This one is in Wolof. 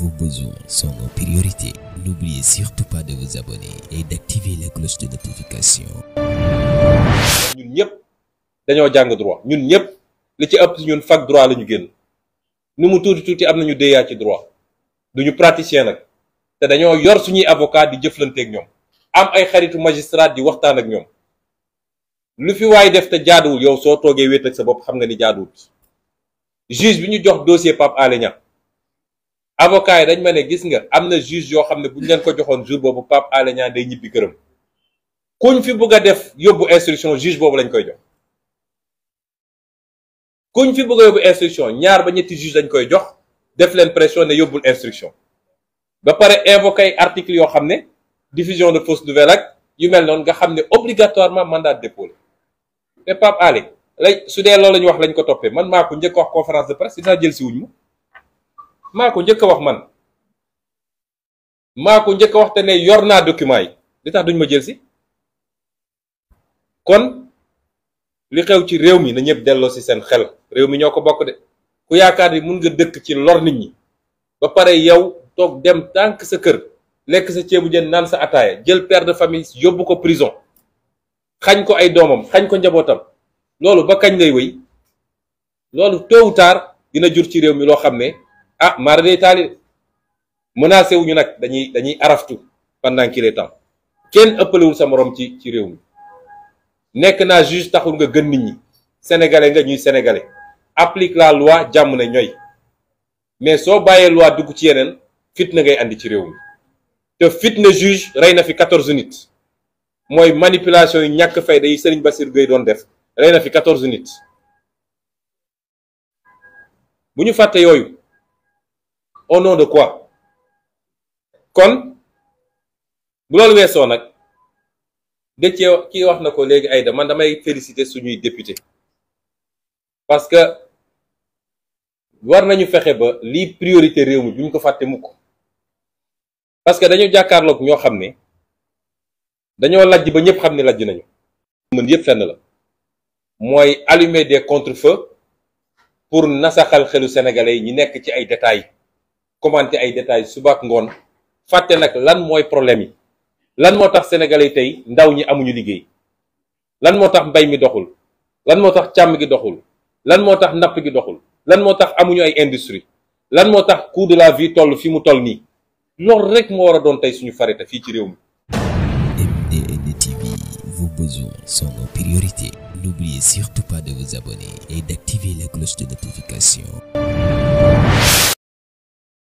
Vos besoins sont nos priorités. N'oubliez surtout pas de vous abonner et d'activer la cloche de notification. ñun ñëpp dañoo jàng droit ñun ñëpp li ci ëpp ñun fac droit la ñu génn ni mu tuuti am nañu déyaa ci droit duñu praticien nag te dañoo yor suñuy avocat di jëflanteeg ñoom am ay xaritu magistrat di waxtaan ak ñoom lu fi waay def te jaaduwul yow soo toogee wéet ak sa bopp xam nga ni jaaduwul. juge bi ñu jox dossier Pape Alé Niang avocat yi dañ ma ne gis nga am na juge yoo xam ne bu ñu leen ko joxoon jour boobu Pape Alé Niang day ñibbi këram kuñ fi bëgg a def yóbbu instruction juge boobu lañ koy jox kuñ fi bëgg a yóbbu instruction ñaar ba ñetti juge lañ koy jox def leen pression ne yóbbul instruction ba pare invoqué ay articles yoo xam ne diffusion de fausses nouvelles ak yu mel noonu nga xam ne obligatoirement mandat de dépôt te Pape Alé lay su dee loolu la ñu wax lañ ko toppee man maa ko njëkk a wax conférence de presse dinaa jël si wuñ maa ko njëkk a wax man maa ko njëkk a wax te ne yor naa document yi li tax duñ ma jël si kon li xew ci réew mi na ñëpp delloo si seen xel réew mi ñoo ko bokk de ku yaakaar ni mun nga dëkk ci lor nit ñi ba pare yow toog dem tànk sa kër lekk sa ceebu jën naan sa ataaya jël père de famille yóbbu ko prison xañ ko ay doomam xañ ko njabootam loolu ba kañ lay wéy loolu tôt ou tard dina jur ci réew mi loo xam ne ah mara day taali menacé wuñu nag dañuy araftu pendant qu'il est temps kenn ëppalewul sa morom ci réew mi nekk naa juge taxul nga gën nit ñi sénégalais nga ñuy sénégalais applique la loi jàmm ne ñooy mais soo bàyyee loi dugg ci yeneen fitna ngay andi ci réew mi te fitna juge rey na fi 14 nit mooy manipulation yi ñàkk fayda yi Serigne Bassirou Gueye doon def rey na fi 14 nit bu ñu fàtte yooyu au nom de quoi kon bu loolu weesoo nag Déthié kii wax na ko léegi Aïda man damay féliciter suñuy député parce que war nañu fexe ba lii priorité réew mi bu ñu ko fàtte mukk parce que dañu jàkkaarloog ñoo xam ne dañoo lajj ba ñëpp xam ne lajj nañu mën yëpp fenn la mooy allumer des contre-feux pour nasaxal xelu sénégalais yi ñi nekk ci ay détails commenter ay détails suba ak ngoon fàtte nag lan mooy problème yi lan moo tax sénégalais yi tey ndaw ñi amuñu liggéey lan moo tax mbay mi doxul lan moo tax càmm gi doxul lan moo tax napp gi doxul lan moo tax amuñu ay industrie lan moo tax coût de la vie toll fi mu toll nii loolu rek moo war a doon tey suñu farita fii ci réew mi. MDN TV, vos besoins sont nos priorités. N'oubliez surtout pas de vous abonner et d'activer la cloche de notification.